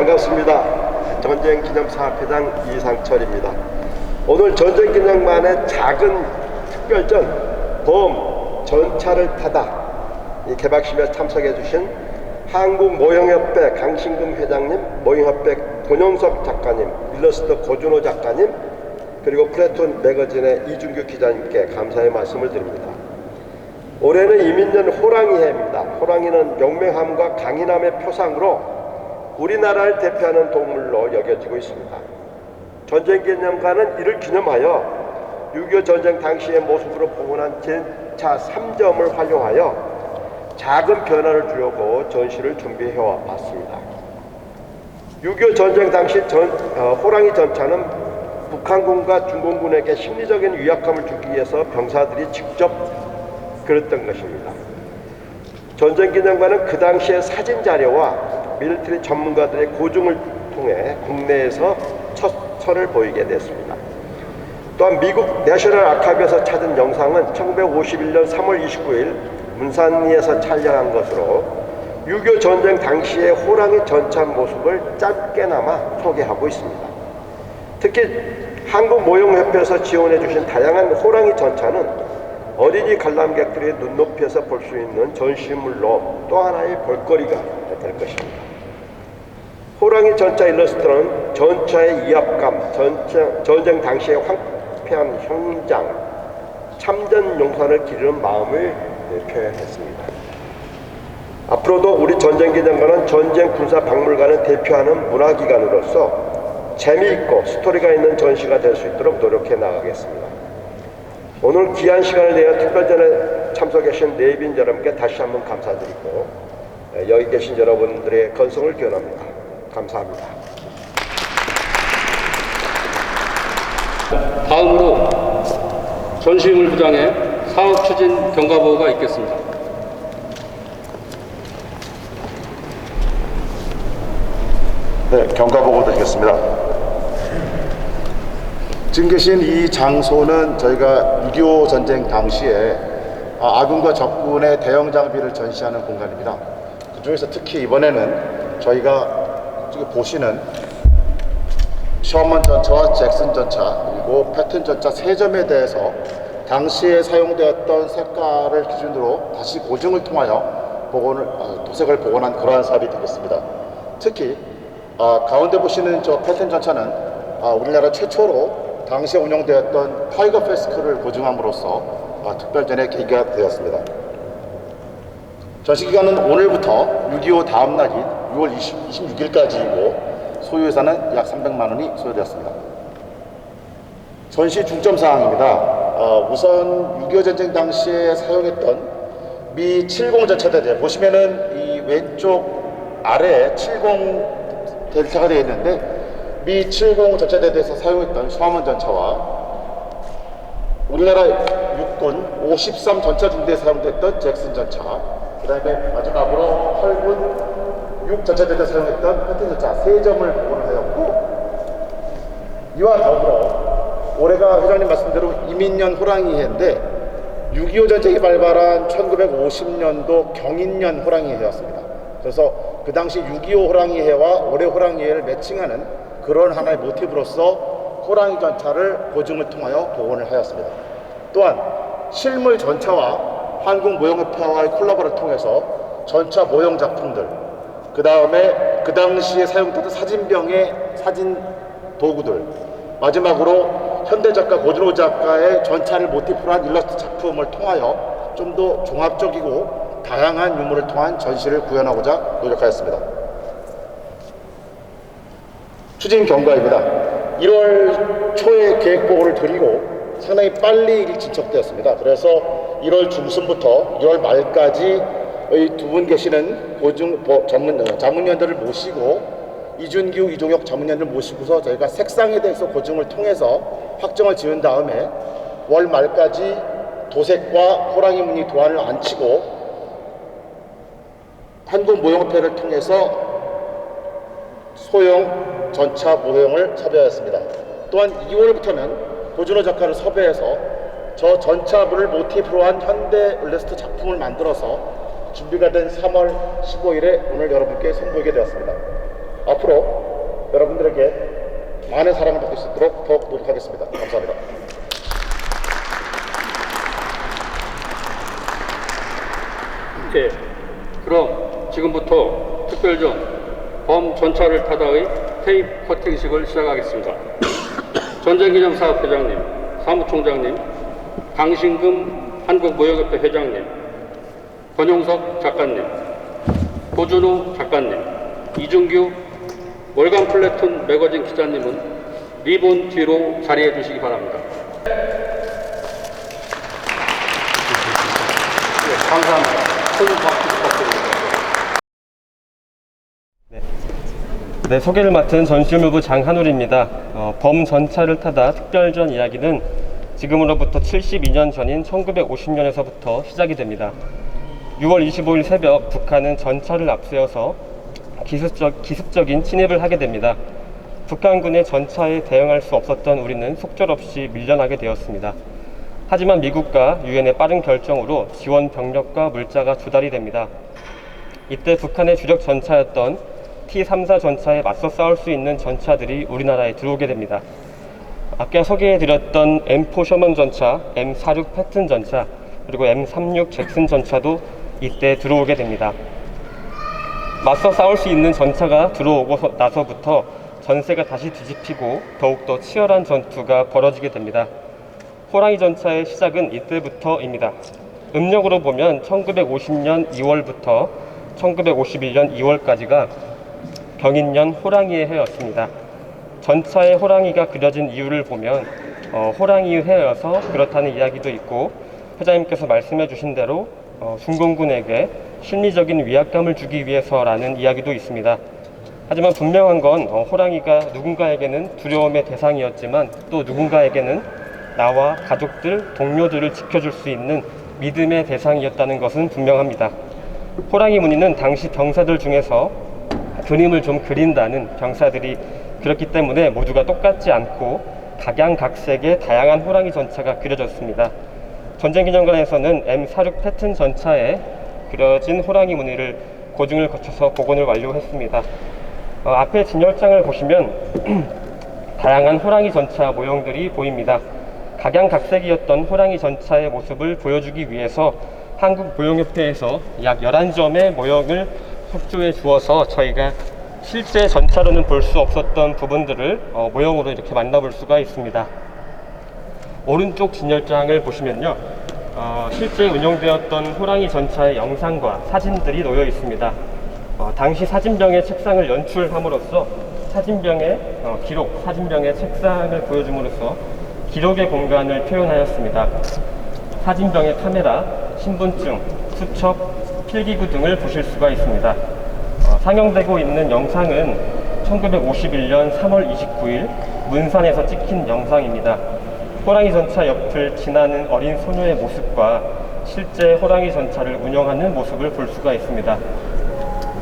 반갑습니다. 전쟁기념사업회장 이상철입니다. 오늘 전쟁기념관의 작은 특별전 범 전차를 타다 이 개막식에 참석해 주신 한국모형협회 강신금 회장님, 모형협회 권영석 작가님, 일러스트 고준호 작가님, 그리고 플래툰 매거진의 이준규 기자님께 감사의 말씀을 드립니다. 올해는 이민년 호랑이해입니다. 호랑이는 용맹함과 강인함의 표상으로 우리나라를 대표하는 동물로 여겨지고 있습니다. 전쟁기념관은 이를 기념하여 6.25 전쟁 당시의 모습으로 복원한 전차 3점을 활용하여 작은 변화를 주려고 전시를 준비해 왔습니다. 6.25 전쟁 당시 호랑이 전차는 북한군과 중공군에게 심리적인 위압감을 주기 위해서 병사들이 직접 그랬던 것입니다. 전쟁기념관은 그 당시의 사진 자료와 밀리터리 전문가들의 고증을 통해 국내에서 첫 선을 보이게 됐습니다. 또한 미국 내셔널 아카이브에서 찾은 영상은 1951년 3월 29일 문산리에서 촬영한 것으로 6.25 전쟁 당시의 호랑이 전차 모습을 짧게나마 소개하고 있습니다. 특히 한국모형협회에서 지원해 주신 다양한 호랑이 전차는 어린이 관람객들이 눈높이에서 볼 수 있는 전시물로 또 하나의 볼거리가 될 것입니다. 호랑이 전차 일러스트는 전차의 위압감, 전쟁 당시의 황폐한 현장, 참전 용산을 기르는 마음을 표현했습니다. 앞으로도 우리 전쟁기념관은 전쟁 군사박물관을 대표하는 문화기관으로서 재미있고 스토리가 있는 전시가 될 수 있도록 노력해 나가겠습니다. 오늘 귀한 시간을 내어 특별전에 참석해 주신 내빈 여러분께 다시 한번 감사드리고 여기 계신 여러분들의 건성을 기원합니다. 감사합니다. 다음으로 전시인물 부장의 사업추진 경과보고가 있겠습니다. 네, 경과보고 드리겠습니다. 지금 계신 이 장소는 저희가 6.25 전쟁 당시에 아군과 적군의 대형 장비를 전시하는 공간입니다. 그 중에서 특히 이번에는 저희가 저기 보시는 셔먼 전차와 잭슨 전차 그리고 패튼 전차 3점에 대해서 당시에 사용되었던 색깔을 기준으로 다시 고증을 통하여 도색을 복원한 그러한 사업이 되겠습니다. 특히 가운데 보시는 저 패튼 전차는 우리나라 최초로 당시에 운영되었던 타이거 패스크를 고증함으로써 특별전의 계기가 되었습니다. 전시기간은 오늘부터 6.25 다음 날인 6월 26일까지이고 소요예산은 약 300만 원이 소요되었습니다. 전시 중점사항입니다. 우선 6.25 전쟁 당시에 사용했던 미 70 전차대대 보시면은 이 왼쪽 아래에 70 델타가 되어 있는데 미 70 전차대대에서 사용했던 셔먼 전차와 우리나라 육군 53 전차 중대에 사용됐던 잭슨 전차, 그 다음에 마지막으로 8군 6 전차대대에 사용했던 패튼 전차 3점을 복원을 하였고, 이와 더불어 올해가 회장님 말씀대로 이민년 호랑이해인데 6.25 전쟁이 발발한 1950년도 경인년 호랑이해였습니다. 그래서 그 당시 6.25 호랑이해와 올해 호랑이해를 매칭하는 그런 하나의 모티브로서 호랑이 전차를 고증을 통하여 복원을 하였습니다. 또한 실물 전차와 한국모형협회와의 콜라보를 통해서 전차 모형 작품들, 그 다음에 그 당시에 사용됐던 사진병의 사진 도구들, 마지막으로 현대작가 고준호 작가의 전차를 모티프로 한 일러스트 작품을 통하여 좀 더 종합적이고 다양한 유물을 통한 전시를 구현하고자 노력하였습니다. 추진 경과입니다. 1월 초에 계획보고를 드리고 상당히 빨리 일이 진척되었습니다. 그래서 1월 중순부터 1월 말까지 두 분 계시는 자문위원들을 모시고 이준규, 이종혁 자문위원들을 모시고서 저희가 색상에 대해서 고증을 통해서 확정을 지은 다음에 월 말까지 도색과 호랑이 무늬 도안을 안치고 한국모형협회를 통해서 소형 전차 모형을 섭외하였습니다. 또한 2월부터는 고준호 작가를 섭외해서 저 전차부를 모티프로 한 현대 일러스트 작품을 만들어서 준비가 된 3월 15일에 오늘 여러분께 선보이게 되었습니다. 앞으로 여러분들에게 많은 사랑을 받을 수 있도록 더욱 노력하겠습니다. 감사합니다. 네, 그럼 지금부터 특별전 범 전차를 타다의 테이프 커팅식을 시작하겠습니다. 전쟁기념사업회장님, 사무총장님, 강신금 한국무역협회 회장님, 권용석 작가님, 도준호 작가님, 이준규 월간 플래툰 매거진 기자님은 리본 뒤로 자리해 주시기 바랍니다. 네, 감사합니다. 큰 박수 부탁드립니다. 네, 소개를 맡은 전시무부 장한울입니다. 범 전차를 타다 특별전 이야기는 지금으로부터 72년 전인 1950년에서부터 시작이 됩니다. 6월 25일 새벽 북한은 전차를 앞세워서 기습적인 침입을 하게 됩니다. 북한군의 전차에 대응할 수 없었던 우리는 속절없이 밀려나게 되었습니다. 하지만 미국과 유엔의 빠른 결정으로 지원 병력과 물자가 조달이 됩니다. 이때 북한의 주력 전차였던 T-34 전차에 맞서 싸울 수 있는 전차들이 우리나라에 들어오게 됩니다. 아까 소개해드렸던 M4 셔먼 전차, M46 패튼 전차, 그리고 M36 잭슨 전차도 이때 들어오게 됩니다. 맞서 싸울 수 있는 전차가 들어오고 나서부터 전세가 다시 뒤집히고 더욱더 치열한 전투가 벌어지게 됩니다. 호랑이 전차의 시작은 이때부터입니다. 음력으로 보면 1950년 2월부터 1951년 2월까지가 경인년 호랑이의 해였습니다. 전차에 호랑이가 그려진 이유를 보면 호랑이의 해여서 그렇다는 이야기도 있고, 회장님께서 말씀해 주신 대로 중공군에게 심리적인 위압감을 주기 위해서라는 이야기도 있습니다. 하지만 분명한 건 호랑이가 누군가에게는 두려움의 대상이었지만 또 누군가에게는 나와 가족들, 동료들을 지켜줄 수 있는 믿음의 대상이었다는 것은 분명합니다. 호랑이 무늬는 당시 병사들 중에서 그림을 좀 그린다는 병사들이 그렇기 때문에 모두가 똑같지 않고 각양각색의 다양한 호랑이 전차가 그려졌습니다. 전쟁기념관에서는 M46 패튼 전차에 그려진 호랑이 무늬를 고증을 거쳐서 복원을 완료했습니다. 앞에 진열장을 보시면 다양한 호랑이 전차 모형들이 보입니다. 각양각색이었던 호랑이 전차의 모습을 보여주기 위해서 한국무용협회에서 약 11점의 모형을 협조해 주어서 저희가 실제 전차로는 볼 수 없었던 부분들을 모형으로 이렇게 만나볼 수가 있습니다. 오른쪽 진열장을 보시면요, 실제 운용되었던 호랑이 전차의 영상과 사진들이 놓여 있습니다. 당시 사진병의 책상을 연출함으로써 사진병의 기록, 사진병의 책상을 보여줌으로써 기록의 공간을 표현하였습니다. 사진병의 카메라, 신분증, 수첩, 필기구 등을 보실 수가 있습니다. 상영되고 있는 영상은 1951년 3월 29일 문산에서 찍힌 영상입니다. 호랑이 전차 옆을 지나는 어린 소녀의 모습과 실제 호랑이 전차를 운영하는 모습을 볼 수가 있습니다.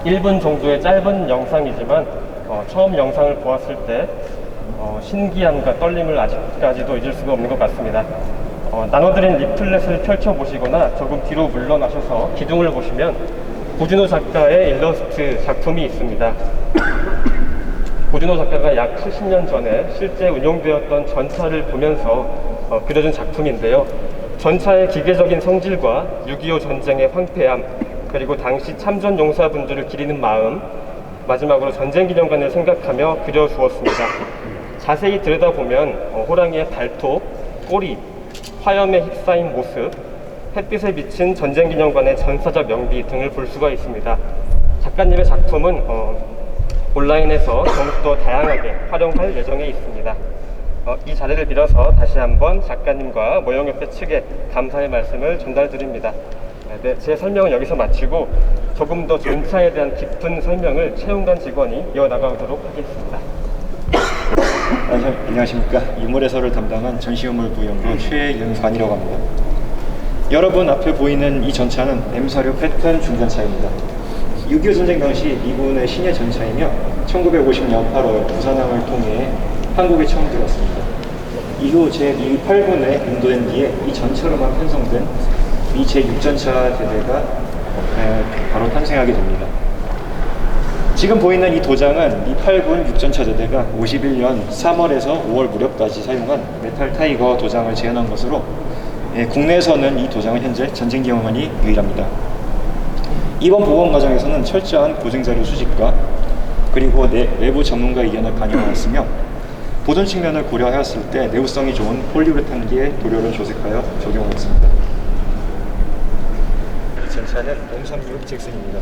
1분 정도의 짧은 영상이지만 처음 영상을 보았을 때 신기함과 떨림을 아직까지도 잊을 수가 없는 것 같습니다. 나눠드린 리플렛을 펼쳐보시거나 조금 뒤로 물러나셔서 기둥을 보시면 고진호 작가의 일러스트 작품이 있습니다. 고진호 작가가 약 70년 전에 실제 운용되었던 전차를 보면서 그려준 작품인데요. 전차의 기계적인 성질과 6.25 전쟁의 황폐함, 그리고 당시 참전 용사분들을 기리는 마음, 마지막으로 전쟁기념관을 생각하며 그려주었습니다. 자세히 들여다보면 호랑이의 발톱, 꼬리, 화염에 휩싸인 모습, 햇빛에 비친 전쟁기념관의 전사적 명비 등을 볼 수가 있습니다. 작가님의 작품은 온라인에서 더욱더 다양하게 활용할 예정에 있습니다. 이 자리를 빌어서 다시 한번 작가님과 모형협회 측에 감사의 말씀을 전달드립니다. 네, 제 설명은 여기서 마치고 조금 더 전차에 대한 깊은 설명을 채용관 직원이 이어나가도록 하겠습니다. 안녕하십니까. 유물해설을 담당한 전시유물부연구 최윤관이라고 합니다. 여러분 앞에 보이는 이 전차는 M46 패턴 중전차입니다. 6.25 전쟁 당시 미군의 신예 전차이며 1950년 8월 부산항을 통해 한국에 처음 들어왔습니다. 이후 제2 8군에 인도된 뒤에 이 전차로만 편성된 미 제6전차 대대가 바로 탄생하게 됩니다. 지금 보이는 이 도장은 미 8군 육전차대대가 51년 3월에서 5월 무렵까지 사용한 메탈 타이거 도장을 재현한 것으로 국내에서는 이 도장은 현재 전쟁 기념관이 유일합니다. 이번 복원 과정에서는 철저한 보증자료 수집과 그리고 외부 전문가 의견을 반영하였으며 보존 측면을 고려하였을 때 내구성이 좋은 폴리우레탄기의 도료를 조색하여 적용하였습니다. 이 전차는 M36 잭슨입니다.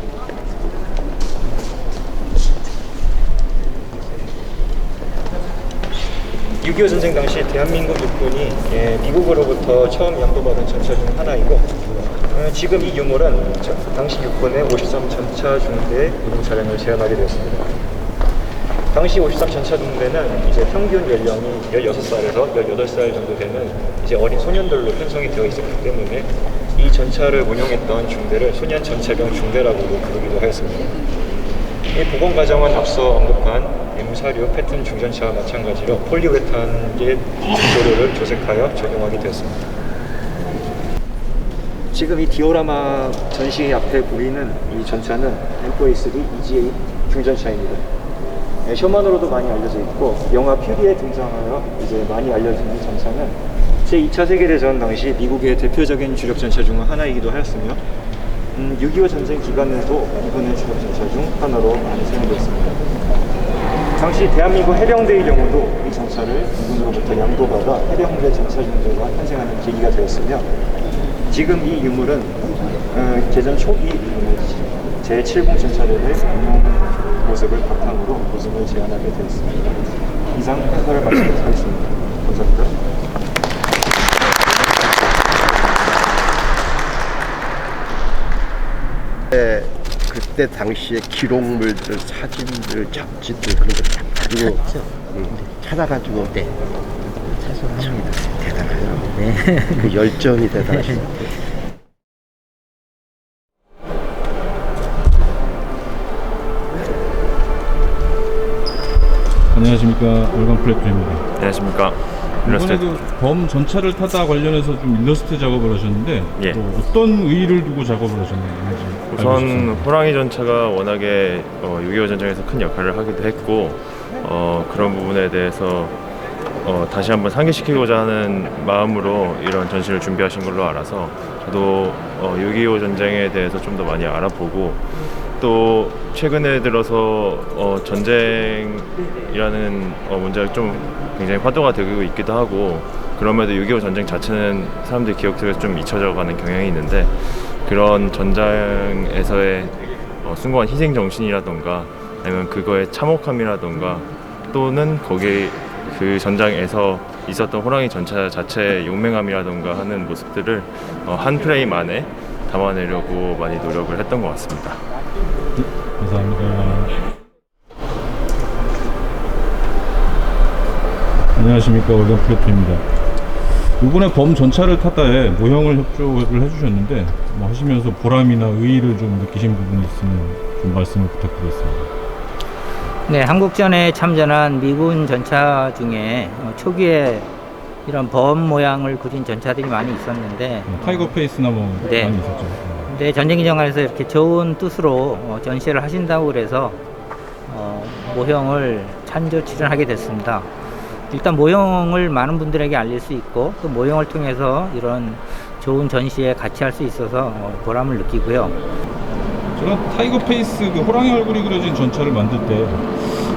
6.25 전쟁 당시 대한민국 육군이 미국으로부터 처음 양도받은 전차 중 하나이고 지금 이 유물은 당시 육군의 53 전차 중대의 구동 차량을 재현하게 되었습니다. 당시 53 전차 중대는 이제 평균 연령이 16살에서 18살 정도 되는 이제 어린 소년들로 편성이 되어 있었기 때문에 이 전차를 운용했던 중대를 소년 전차병 중대라고 부르기도 하였습니다. 이 복원 과정은 앞서 언급한 M46 패턴 중전차와 마찬가지로 폴리우레탄의 도료를 조색하여 적용하게 되었습니다. 지금 이 디오라마 전시 앞에 보이는 이 전차는 M4A3 EGA 중전차입니다. 쇼만으로도 많이 알려져 있고 영화 퓨리에 등장하여 이제 많이 알려진 이 전차는 제2차 세계대전 당시 미국의 대표적인 주력 전차 중 하나이기도 하였으며 6.25 전쟁 기간에도 미군의 주력 전차 중 하나로 많이 사용되었습니다. 당시 대한민국 해병대의 경우도 이 전차를 미군으로부터 양도받아 해병대 전차 중대가 탄생하는 계기가 되었으며 지금 이 유물은 개전 초기 제70 전차대의 운용 모습을 바탕으로 모습을 제안하게 되었습니다. 이상 해설을 마치도록 하겠습니다. 감사합니다. 그때 당시의 기록물들, 사진들, 잡지들 그런 거 다 가지고 찾아가지고 참 대단해요. 그 열정이 대단하시죠. 안녕하십니까, 월간 플랫폼입니다. 안녕하십니까. 이번에 그 범 전차를 타다 관련해서 좀 일러스트 작업을 하셨는데 예. 어떤 의의를 두고 작업을 하셨는지 우선 호랑이 전차가 워낙에 6.25 전쟁에서 큰 역할을 하기도 했고 그런 부분에 대해서 다시 한번 상기시키고자 하는 마음으로 이런 전시를 준비하신 걸로 알아서 저도 6.25 전쟁에 대해서 좀 더 많이 알아보고 또 최근에 들어서 전쟁이라는 문제가 좀 굉장히 화두가 되고 있기도 하고 그럼에도 6.25 전쟁 자체는 사람들이 기억 속에서 좀 잊혀져 가는 경향이 있는데 그런 전장에서의 숭고한 희생 정신이라던가 아니면 그거의 참혹함이라던가 또는 거기 그 전장에서 있었던 호랑이 전차 자체의 용맹함이라던가 하는 모습들을 한 프레임 안에 담아내려고 많이 노력을 했던 것 같습니다. 감사합니다. 안녕하십니까, 월간 플랫폼입니다. 이번에 범 전차를 타다에 모형을 협조를 해주셨는데 하시면서 보람이나 의의를 좀 느끼신 부분이 있으면 좀 말씀을 부탁드리겠습니다. 네, 한국전에 참전한 미군 전차 중에 초기에 이런 범 모양을 그린 전차들이 많이 있었는데 타이거 페이스나 뭐 네. 많이 있었죠. 근데 전쟁기념관에서 이렇게 좋은 뜻으로 전시를 하신다고 그래서 모형을 찬조 출연하게 됐습니다. 일단 모형을 많은 분들에게 알릴 수 있고 또 모형을 통해서 이런 좋은 전시에 같이 할 수 있어서 보람을 느끼고요. 제가 타이거 페이스 그 호랑이 얼굴이 그려진 전차를 만들 때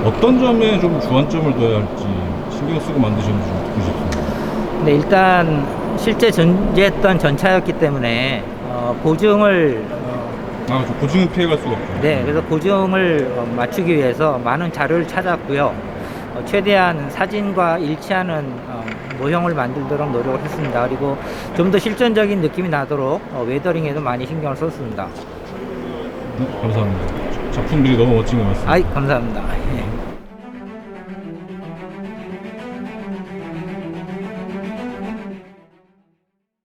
어떤 점에 좀 주안점을 둬야 할지 신경 쓰고 만드셨는지 좀 듣고 싶습니다. 네, 일단 실제 존재했던 전차였기 때문에 보증을 보증은 피해갈 수가 없죠. 네, 그래서 보증을 맞추기 위해서 많은 자료를 찾았고요. 최대한 사진과 일치하는 모형을 만들도록 노력을 했습니다. 그리고 좀 더 실존적인 느낌이 나도록 웨더링에도 많이 신경을 썼습니다. 감사합니다. 작품들이 너무 멋진 것 같습니다. 감사합니다.